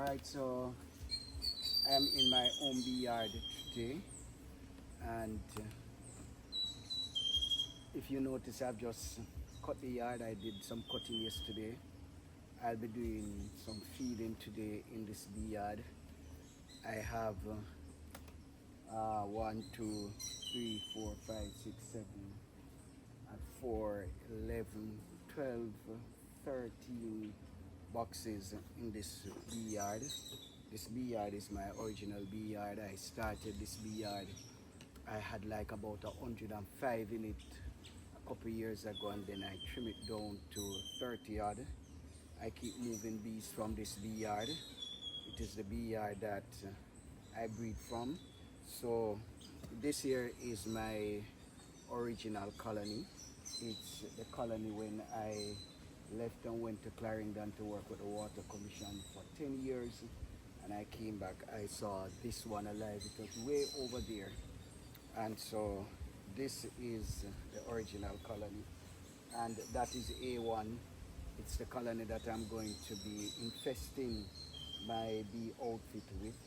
Alright, so I am in my home bee yard today, and if you notice, I've just cut the yard. I did some cutting yesterday. I'll be doing some feeding today in this bee yard. I have 1, 2, 3, 4, 5, 6, 7, and 4, 11, 12, 13 boxes in this bee yard. This bee yard is my original bee yard. I started this bee yard. I had like about 105 in it a couple years ago, and then I trim it down to 30 odd. I keep moving bees from this bee yard. It is the bee yard that I breed from. So this here is my original colony. It's the colony when I left and went to Clarendon to work with the Water Commission for 10 years, and I came back. I saw this one alive. It was way over there, and so this is the original colony, and that is A1. It's the colony that I'm going to be infesting my bee outfit with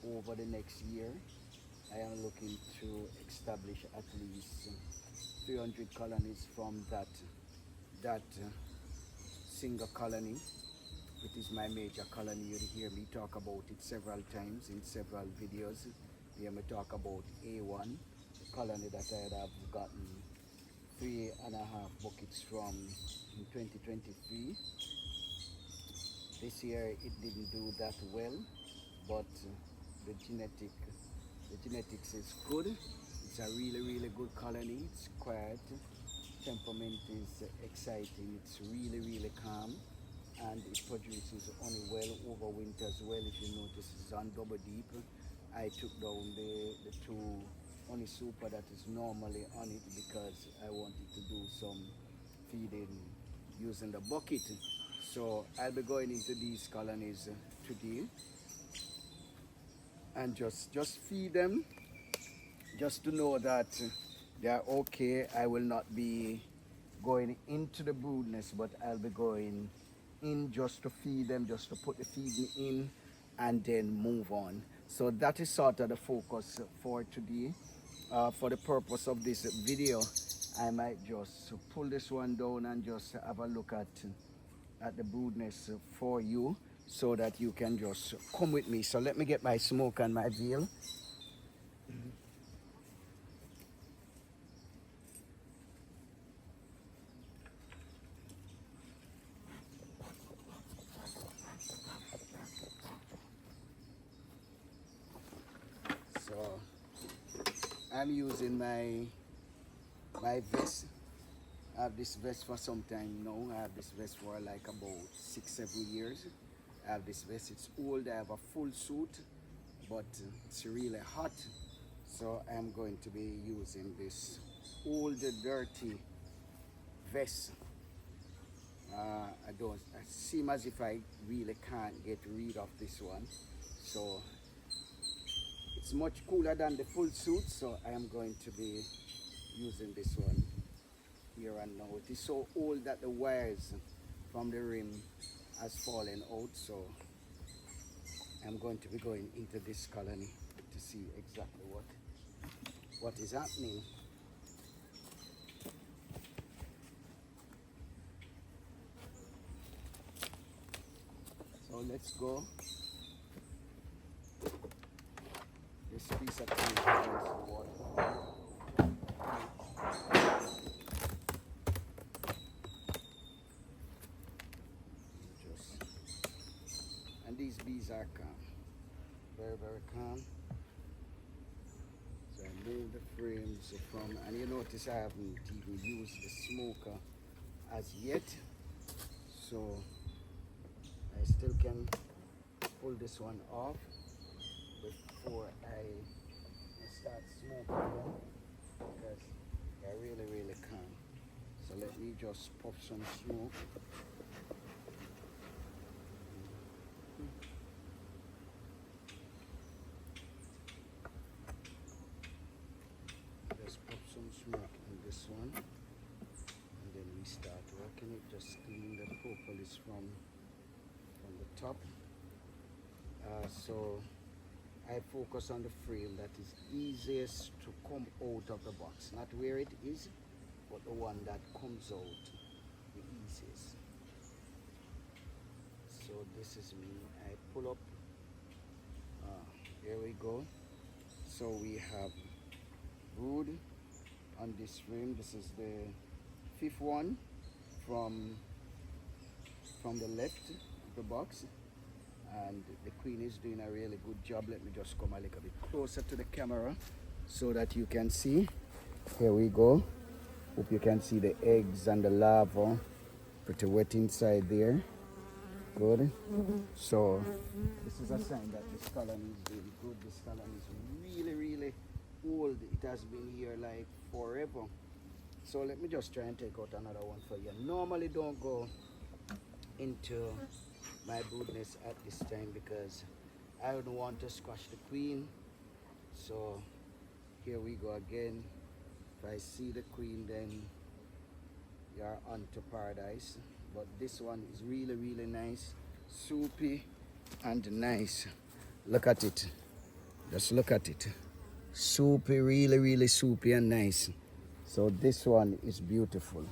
over the next year. I am looking to establish at least 300 colonies from that single colony. It is my major colony. You'll hear me talk about it several times in several videos. You hear me talk about A1, the colony that I have gotten 3.5 buckets from in 2023. This year it didn't do that well, but the genetics is good. It's a really good colony. It's quiet. Temperament is exciting. It's really calm, and it produces honey well over winter as well. If you notice, it's on double deep. I took down the 2 honey super that is normally on it because I wanted to do some feeding using the bucket. So I'll be going into these colonies today and just feed them, just to know that they are okay. I will not be going into the brood nest, but I'll be going in just to feed them, just to put the feeding in and then move on. So that is sort of the focus for today. For the purpose of this video, I might just pull this one down and just have a look at the brood nest for you, so that you can just come with me. So let me get my smoke and my veil. So I'm using my vest. I have this vest for some time now. I have this vest for like about 6-7 years. I have this vest. It's old. I have a full suit, but it's really hot. So I'm going to be using this old dirty vest. I seem as if I really can't get rid of this one. So it's much cooler than the full suit, so I am going to be using this one here and now. It is so old that the wires from the rim has fallen out, so I'm going to be going into this colony to see exactly what is happening. So let's go. This piece of thing has water. And these bees are calm, very calm. So I move the frames from, and you notice I haven't even used the smoker as yet, so I still can pull this one off before I start smoking them, because they're really calm. So let me just pop some smoke. Just pop some smoke in this one, and then we start working it. Just clean the propolis from the top. So I focus on the frame that is easiest to come out of the box, not where it is, but the one that comes out the easiest. So this is me. I pull up. Here we go. So we have wood on this frame. This is the fifth one from the left of the box, and the queen is doing a really good job. Let me just come a little bit closer to the camera so that you can see. Here we go. Hope you can see the eggs and the larva. Pretty wet inside there. Good. So this is a sign that this colony is really good. This colony is really old. It has been here like forever. So let me just try and take out another one for you. Normally don't go into my brood nest at this time because I don't want to squash the queen. So here we go again. If I see the queen, then you're on to paradise. But this one is really nice, soupy and nice. Look at it. Just look at it. Soupy, really soupy and nice. So this one is beautiful.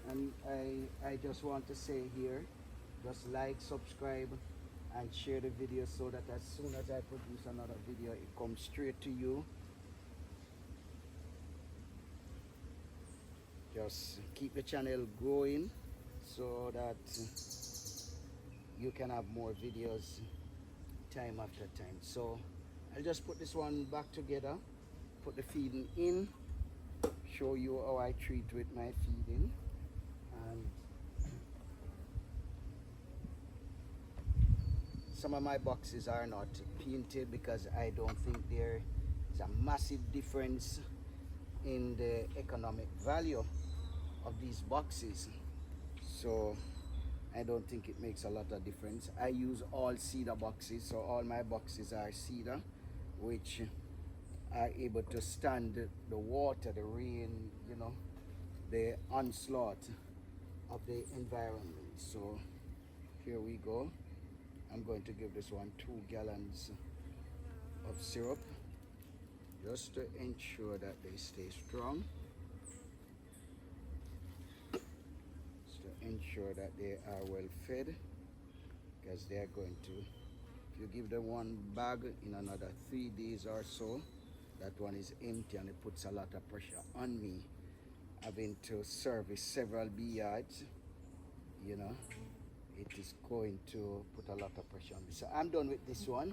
And I just want to say here, just like, subscribe and share the video so that as soon as I produce another video, it comes straight to you. Just keep the channel growing so that you can have more videos time after time. So I'll just put this one back together, put the feeding in, show you how I treat with my feeding. And some of my boxes are not painted because I don't think there is a massive difference in the economic value of these boxes, so I don't think it makes a lot of difference. I use all cedar boxes, so all my boxes are cedar, which are able to stand the water, the rain, you know, the onslaught of the environment. So here we go. I'm going to give this one 2 gallons of syrup just to ensure that they stay strong, just to ensure that they are well fed, because they are going to, if you give them one bag in another 3 days or so, that one is empty, and it puts a lot of pressure on me having to service several bee yards. You know, it is going to put a lot of pressure on me. So I'm done with this one.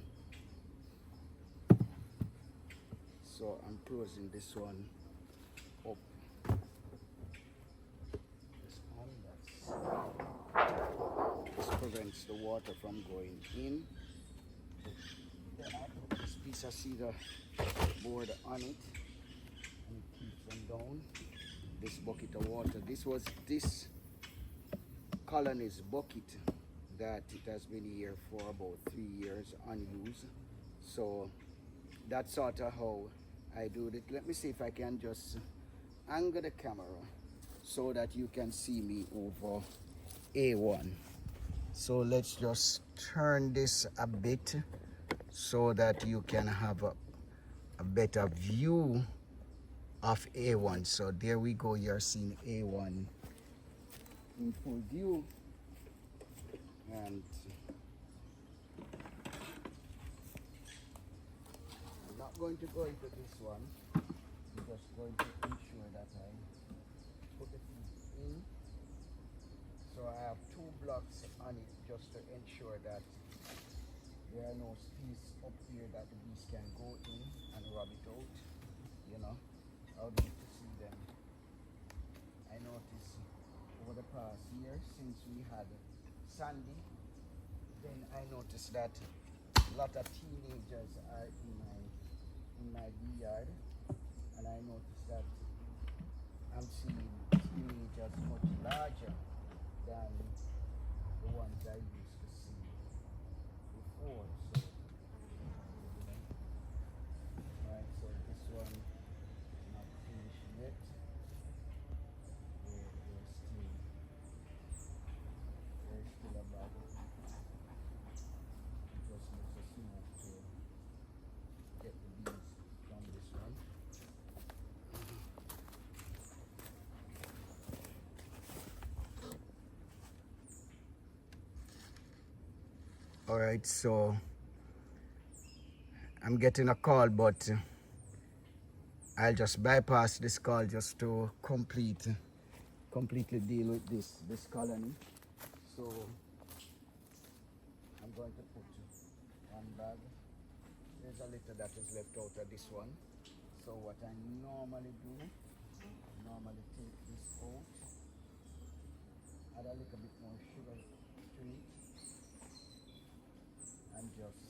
So I'm closing this one up. This prevents the water from going in. Then I put this piece of cedar board on it, and it keeps them down. This bucket of water. This was this colony's bucket that it has been here for about 3 years unused. So that's sort of how I do it. Let me see if I can just angle the camera so that you can see me over A1. So let's just turn this a bit so that you can have a better view of A1. So there we go, you're seeing A1 in full view. And I'm not going to go into this one. I'm just going to ensure that I put the feed in. So I have 2 blocks on it just to ensure that there are no space up here that the bees can go in and rub it out. You know, I'll need to see them. I noticed over the past year, since we had Sandy, then I noticed that a lot of teenagers are in my bee yard, and I noticed that I'm seeing teenagers much larger than the ones I used to see before. So, right, so this one not finished yet. There's still a bag. All right, so I'm getting a call, but I'll just bypass this call just to completely deal with this colony. So I'm going to put one bag. There's a little that is left out of this one. So what I normally do, take this out, add a little bit more sugar to it, and just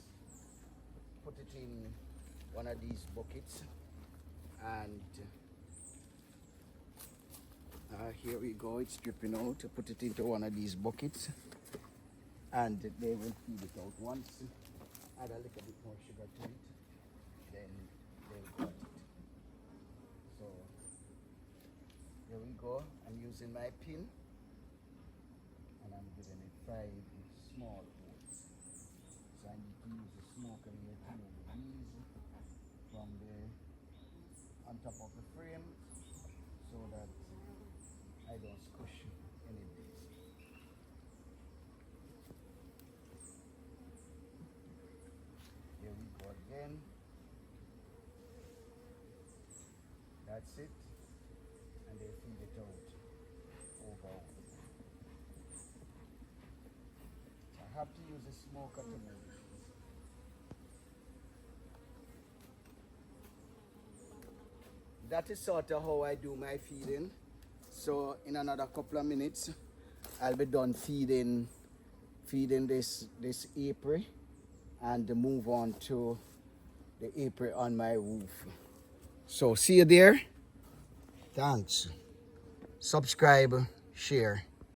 put it in one of these buckets. And here we go, it's dripping out. Put it into one of these buckets and they will feed it out. Once add a little bit more sugar to it, then they'll got it. So here we go. I'm using my pin and I'm giving it 5 small holes. So I need to use the smoker here to remove these from the on top of the frame so that I don't squish any of these. Here we go again. That's it. And they feed it out over. I have to use a smoker to move it. That is sort of how I do my feeding. So in another couple of minutes, I'll be done feeding this apiary and move on to the apiary on my roof. So see you there. Thanks. Subscribe, share.